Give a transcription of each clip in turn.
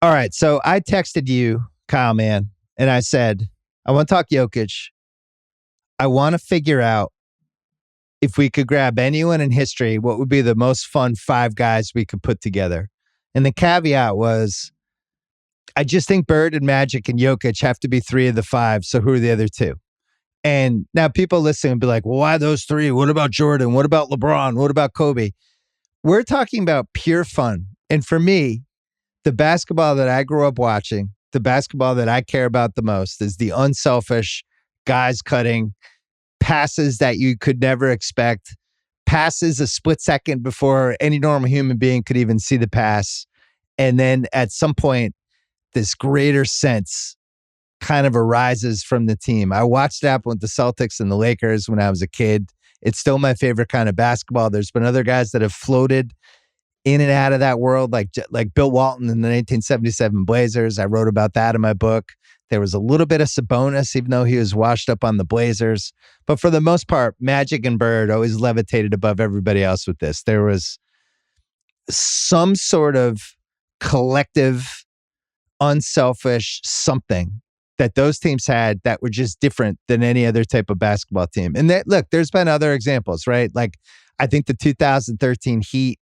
All right. So I texted you, Kyle, man, and I said, I want to talk Jokic. I want to figure out if we could grab anyone in history, what would be the most fun five guys we could put together? And the caveat was, I just think Bird and Magic and Jokic have to be three of the five. So who are the other two? And now people listening will be like, well, why those three? What about Jordan? What about LeBron? What about Kobe? We're talking about pure fun. And for me, the basketball that I grew up watching, the basketball that I care about the most is the unselfish, guys cutting, passes that you could never expect, passes a split second before any normal human being could even see the pass. And then at some point, this greater sense kind of arises from the team. I watched it happen with the Celtics and the Lakers when I was a kid. It's still my favorite kind of basketball. There's been other guys that have floated in and out of that world, like Bill Walton in the 1977 Blazers. I wrote about that in my book. There was a little bit of Sabonis, even though he was washed up on the Blazers. But for the most part, Magic and Bird always levitated above everybody else with this. There was some sort of collective, unselfish something that those teams had that were just different than any other type of basketball team. And look, there's been other examples, right? Like I think the 2013 Heat,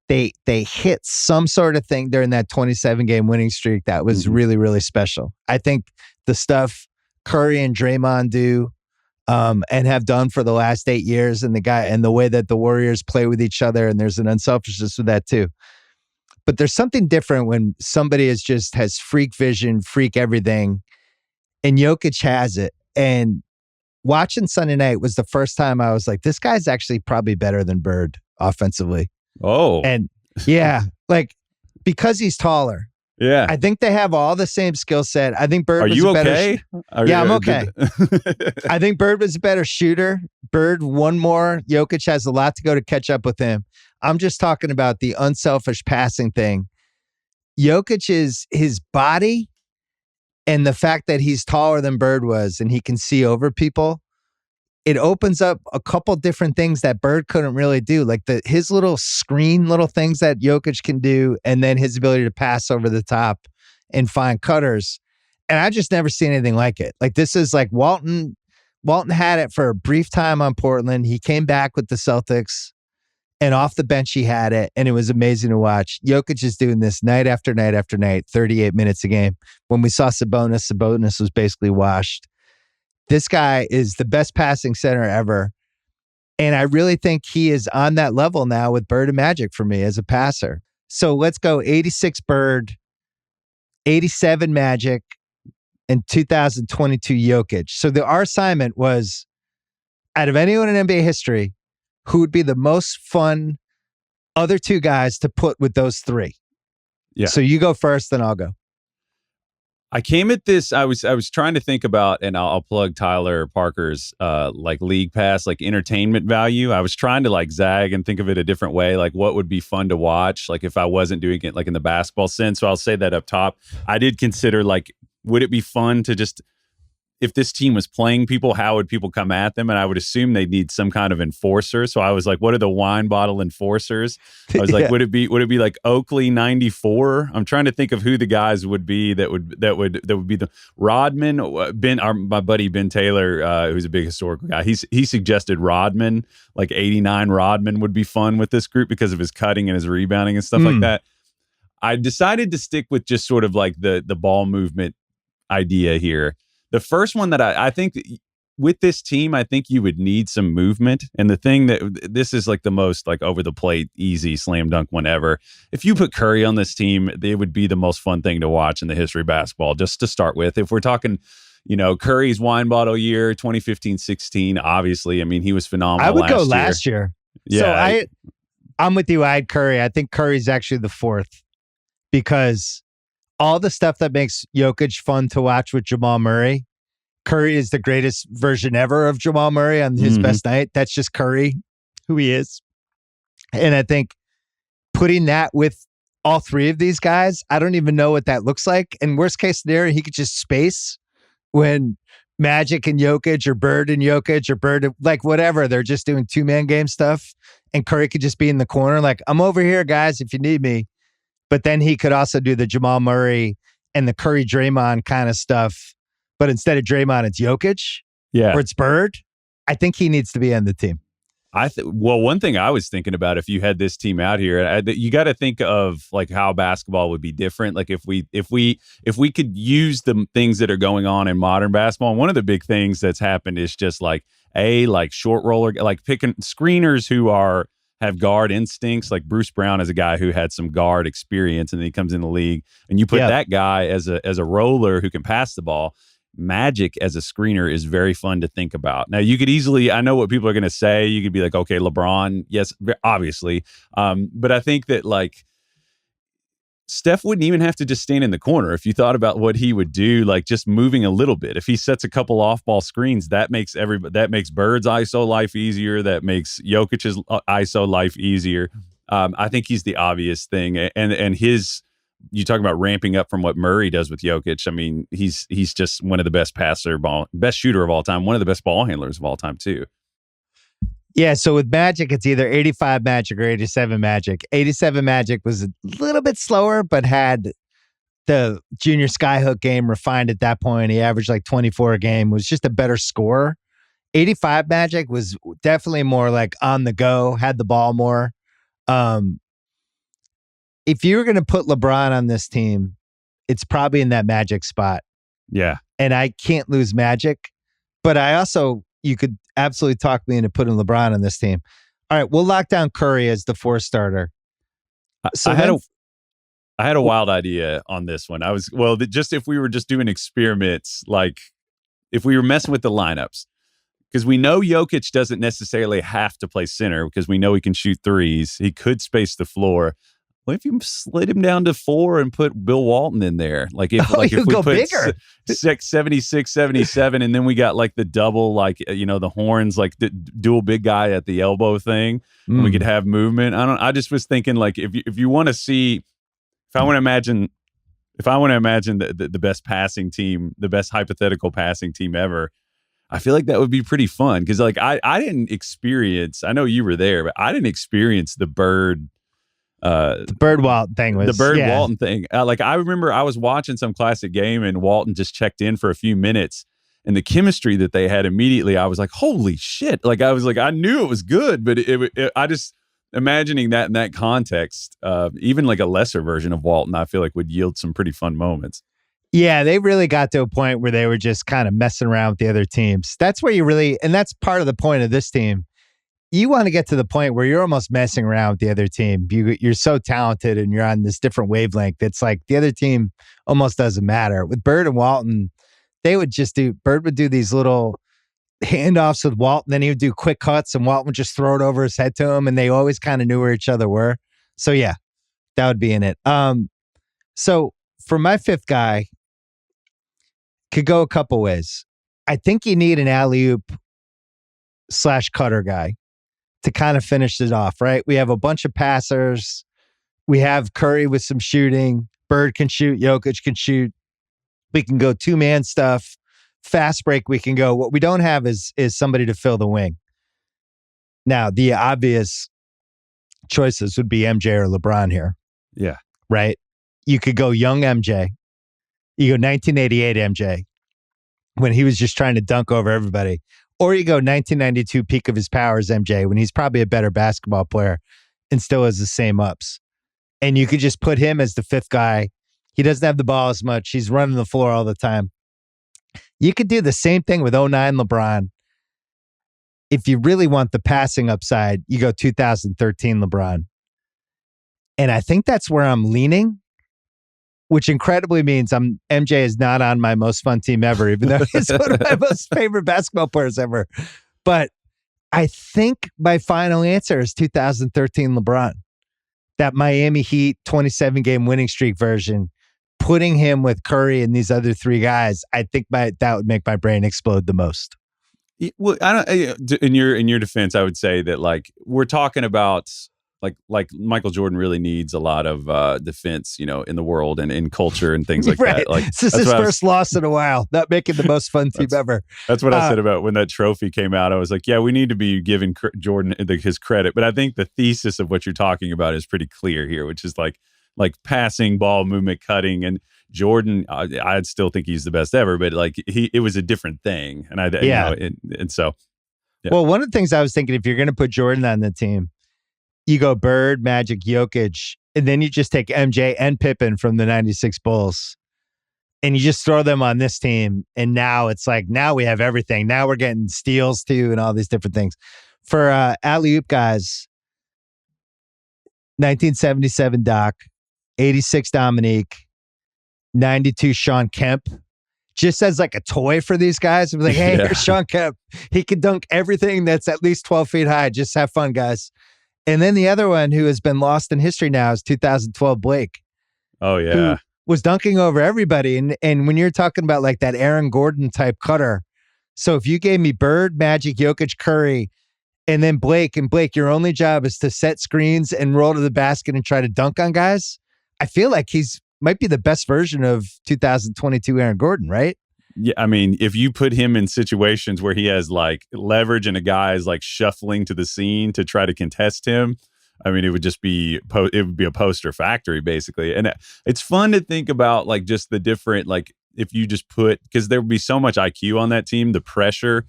they hit some sort of thing during that 27-game winning streak that was really, really special. I think the stuff Curry and Draymond do and have done for the last 8 years, and the way that the Warriors play with each other, and there's an unselfishness with that too. But there's something different when somebody has freak vision, freak everything, and Jokic has it. And watching Sunday night was the first time I was like, this guy's actually probably better than Bird offensively. Oh. And yeah, like because he's taller. Yeah. I think they have all the same skill set. I think Bird Are was you a better okay? Yeah, I'm okay. I think Bird was a better shooter. Bird one more. Jokic has a lot to go to catch up with him. I'm just talking about the unselfish passing thing. Jokic is his body and the fact that he's taller than Bird was and he can see over people. It opens up a couple different things that Bird couldn't really do, like his little screen, little things that Jokic can do, and then his ability to pass over the top and find cutters. And I just never seen anything like it. Like this is like Walton had it for a brief time on Portland. He came back with the Celtics, and off the bench he had it, and it was amazing to watch. Jokic is doing this night after night after night, 38 minutes a game. When we saw Sabonis was basically washed. This guy is the best passing center ever. And I really think he is on that level now with Bird and Magic for me as a passer. So let's go 86 Bird, 87 Magic, and 2022 Jokic. So our assignment was, out of anyone in NBA history, who would be the most fun other two guys to put with those three? Yeah. So you go first, then I'll go. I came at this. I was trying to think about, and I'll plug Tyler Parker's like league pass, like entertainment value. I was trying to like zag and think of it a different way, like what would be fun to watch, like if I wasn't doing it like in the basketball sense. So I'll say that up top. I did consider like, would it be fun to just, if this team was playing people, how would people come at them? And I would assume they'd need some kind of enforcer. So I was like, what are the wine bottle enforcers? I was like, would it be like Oakley 94? I'm trying to think of who the guys would be that would be the Rodman. My buddy Ben Taylor, who's a big historical guy. He suggested Rodman, like 89 Rodman would be fun with this group because of his cutting and his rebounding and stuff like that. I decided to stick with just sort of like the ball movement idea here. The first one that I think with this team, I think you would need some movement. And the thing that this is like the most like over the plate, easy slam dunk one ever. If you put Curry on this team, it would be the most fun thing to watch in the history of basketball, just to start with. If we're talking, Curry's wine bottle year, 2015-16, obviously, I mean, he was phenomenal. I would go last year. Yeah. So I'm with you. I had Curry. I think Curry's actually the fourth because all the stuff that makes Jokic fun to watch with Jamal Murray, Curry is the greatest version ever of Jamal Murray on his best night. That's just Curry, who he is. And I think putting that with all three of these guys, I don't even know what that looks like. And worst case scenario, he could just space when Magic and Jokic or Bird and Jokic or Bird, like whatever, they're just doing two-man game stuff. And Curry could just be in the corner like, I'm over here, guys, if you need me. but then he could also do the Jamal Murray and the Curry Draymond kind of stuff. But instead of Draymond, it's Jokic or it's Bird. I think he needs to be on the team. Well, one thing I was thinking about, if you had this team out here, you got to think of like how basketball would be different. Like if we could use the things that are going on in modern basketball. And one of the big things that's happened is just like short roller, like picking screeners who have guard instincts. Like Bruce Brown is a guy who had some guard experience, and then he comes in the league, and you put that guy as a roller who can pass the ball. Magic as a screener is very fun to think about. Now, you could easily, I know what people are going to say. You could be like, okay, LeBron, yes, obviously. But I think that like Steph wouldn't even have to just stand in the corner. If you thought about what he would do, like just moving a little bit, if he sets a couple off-ball screens, that makes Bird's ISO life easier. That makes Jokic's ISO life easier. I think he's the obvious thing, and his. You talk about ramping up from what Murray does with Jokic. I mean, he's just one of the best best shooter of all time, one of the best ball handlers of all time too. Yeah, so with Magic, it's either 85 Magic or 87 Magic. 87 Magic was a little bit slower, but had the junior skyhook game refined at that point. He averaged like 24 a game, was just a better scorer. 85 Magic was definitely more like on the go, had the ball more. If you were going to put LeBron on this team, it's probably in that Magic spot. Yeah. And I can't lose Magic, but you could absolutely talk me into putting LeBron on this team. All right, we'll lock down Curry as the 4 starter. So I had a wild idea on this one. Just if we were just doing experiments, like if we were messing with the lineups, because we know Jokic doesn't necessarily have to play center because we know he can shoot threes. He could space the floor. What if you slid him down to 4 and put Bill Walton in there? Like if we go put bigger. 76, 77, and then we got like the double, like, the horns, like the dual big guy at the elbow thing. And we could have movement. I just was thinking like if you want to see, if I want to imagine the best passing team, the best hypothetical passing team ever, I feel like that would be pretty fun. Because like I didn't experience, I know you were there, but I didn't experience the Bird. The Bird Walton thing was Walton thing. Like I remember I was watching some classic game and Walton just checked in for a few minutes, and the chemistry that they had immediately, I was like, holy shit. Like I was like, I knew it was good, but I just imagining that in that context, even like a lesser version of Walton, I feel like would yield some pretty fun moments. Yeah, they really got to a point where they were just kind of messing around with the other teams. That's where and that's part of the point of this team. You want to get to the point where you're almost messing around with the other team. You're so talented and you're on this different wavelength. It's like the other team almost doesn't matter. With Bird and Walton, Bird would do these little handoffs with Walton, then he would do quick cuts and Walton would just throw it over his head to him, and they always kind of knew where each other were. So yeah, that would be in it. So for my 5th guy, could go a couple ways. I think you need an alley-oop / cutter guy to kind of finish it off, right? We have a bunch of passers. We have Curry with some shooting. Bird can shoot. Jokic can shoot. We can go 2-man stuff. Fast break we can go. What we don't have is somebody to fill the wing. Now, the obvious choices would be MJ or LeBron here. Yeah. Right? You could go young MJ. You go 1988 MJ when he was just trying to dunk over everybody. Or you go 1992 peak of his powers MJ when he's probably a better basketball player and still has the same ups. And you could just put him as the 5th guy. He doesn't have the ball as much. He's running the floor all the time. You could do the same thing with 09 LeBron. If you really want the passing upside, you go 2013 LeBron. And I think that's where I'm leaning, which incredibly means MJ is not on my most fun team ever, even though he's one of my most favorite basketball players ever. But I think my final answer is 2013 LeBron. That Miami Heat 27-game winning streak version, putting him with Curry and these other 3 guys, I think that would make my brain explode the most. Well, in your defense, I would say that like we're talking about like Michael Jordan really needs a lot of defense, in the world and in culture and things like right. that. Like this is his first loss in a while, not making the most fun team ever. That's what I said about when that trophy came out. I was like, yeah, we need to be giving Jordan his credit. But I think the thesis of what you're talking about is pretty clear here, which is like like passing, ball movement, cutting, and Jordan, I'd still think he's the best ever, but like it was a different thing, and Yeah. and so yeah. Well, one of the things I was thinking, if you're going to put Jordan on the team, you go Bird, Magic, Jokic, and then you just take MJ and Pippen from the 96 Bulls and you just throw them on this team. And now it's like, now we have everything. Now we're getting steals too and all these different things. For alley-oop guys, 1977 Doc, 86 Dominique, 92 Sean Kemp. Just as like a toy for these guys. I'm like, hey, here's Sean Kemp. He can dunk everything that's at least 12 feet high. Just have fun, guys. And then the other one who has been lost in history now is 2012 Blake. Oh, yeah. Who was dunking over everybody. And when you're talking about like that Aaron Gordon type cutter, so if you gave me Bird, Magic, Jokic, Curry, and then Blake, your only job is to set screens and roll to the basket and try to dunk on guys, I feel like might be the best version of 2022 Aaron Gordon, right? Yeah, I mean, if you put him in situations where he has like leverage and a guy is like shuffling to the scene to try to contest him, I mean, it would just be it would be a poster factory basically. And it's fun to think about like just the different, like if you just put, because there would be so much IQ on that team, the pressure.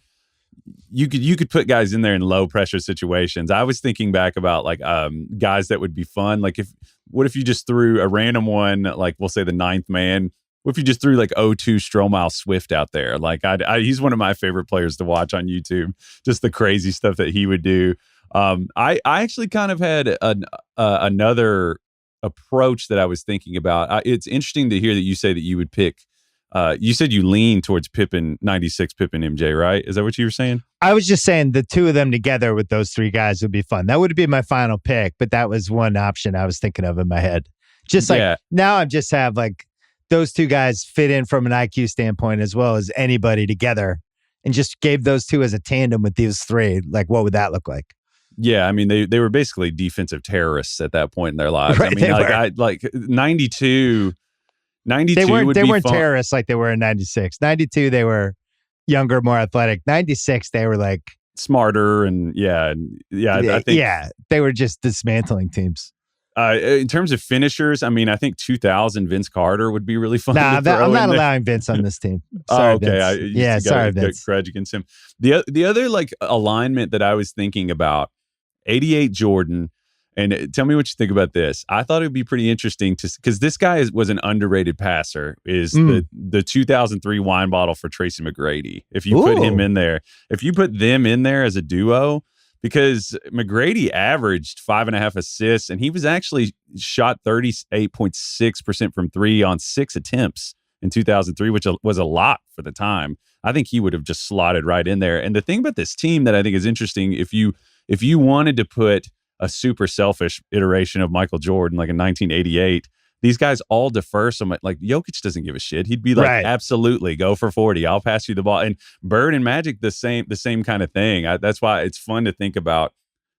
You could put guys in there in low pressure situations. I was thinking back about like guys that would be fun. Like what if you just threw a random one, like we'll say the ninth man. What if you just threw like O2 Stromile Swift out there? Like he's one of my favorite players to watch on YouTube. Just the crazy stuff that he would do. I actually kind of had another approach that I was thinking about. It's interesting to hear that you say that you would pick. You said you lean towards Pippen, 96 Pippen MJ, right? Is that what you were saying? I was just saying the two of them together with those three guys would be fun. That would be my final pick, but that was one option I was thinking of in my head. Just like now I just have like those two guys fit in from an IQ standpoint as well as anybody together, and just gave those two as a tandem with these three. Like, what would that look like? Yeah, I mean, they were basically defensive terrorists at that point in their lives. Right, I mean, like 92 they weren't fun. terrorists like they were in 96. 92 they were younger, more athletic. 96 they were like smarter and I think they were just dismantling teams. In terms of finishers, I mean, I think 2000 Vince Carter would be really fun. I'm not allowing Vince on this team. Sorry, okay. Sorry, Vince. Grudge against him. The other like alignment that I was thinking about, 88 Jordan. And tell me what you think about this. I thought it would be pretty interesting because this guy was an underrated passer. Is the 2003 wine bottle for Tracy McGrady? If you put him in there, if you put them in there as a duo, because McGrady averaged 5.5 assists, and he was actually shot 38.6% from three on 6 attempts in 2003, which was a lot for the time. I think he would have just slotted right in there. And the thing about this team that I think is interesting, if you wanted to put a super selfish iteration of Michael Jordan, like in 1988, these guys all defer so much. Like Jokic doesn't give a shit. He'd be like, absolutely, go for 40. I'll pass you the ball. And Bird and Magic, the same kind of thing. That's why it's fun to think about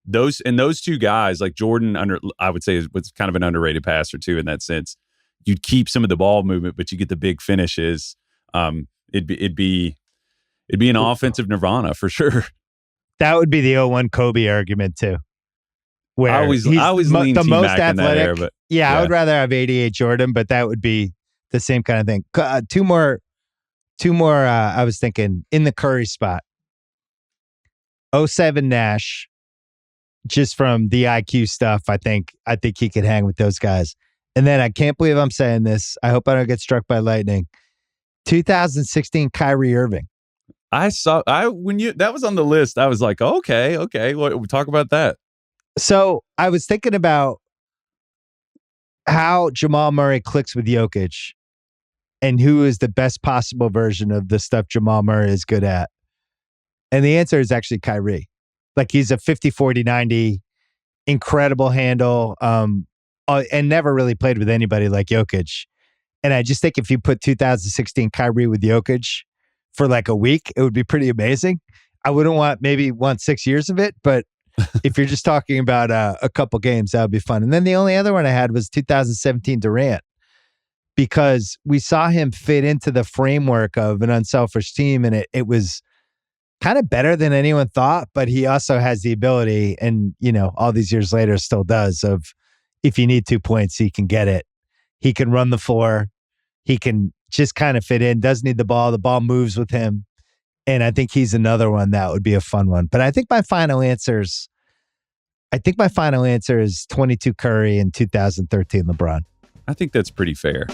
those two guys. Like Jordan, I would say was kind of an underrated passer too in that sense. You'd keep some of the ball movement, but you get the big finishes. It'd be an offensive nirvana for sure. That would be the 01 Kobe argument too. Where I always lean the most T-Mac athletic. in that era, but I would rather have 88 Jordan, but that would be the same kind of thing. Two more. I was thinking in the Curry spot. 07 Nash, just from the IQ stuff. I think he could hang with those guys. And then I can't believe I'm saying this. I hope I don't get struck by lightning. 2016 Kyrie Irving. When that was on the list, I was like, okay, we'll talk about that. So I was thinking about how Jamal Murray clicks with Jokic and who is the best possible version of the stuff Jamal Murray is good at. And the answer is actually Kyrie. Like he's a 50, 40, 90, incredible handle, and never really played with anybody like Jokic. And I just think if you put 2016 Kyrie with Jokic for like a week, it would be pretty amazing. I wouldn't want 6 years of it, but if you're just talking about a couple games, that would be fun. And then the only other one I had was 2017 Durant, because we saw him fit into the framework of an unselfish team, and it was kind of better than anyone thought, but he also has the ability, and all these years later still does, of if you need 2 points, he can get it. He can run the floor. He can just kind of fit in, doesn't need the ball. The ball moves with him. And I think he's another one that would be a fun one. But I think my final answer is 22 Curry and 2013 LeBron. I think that's pretty fair.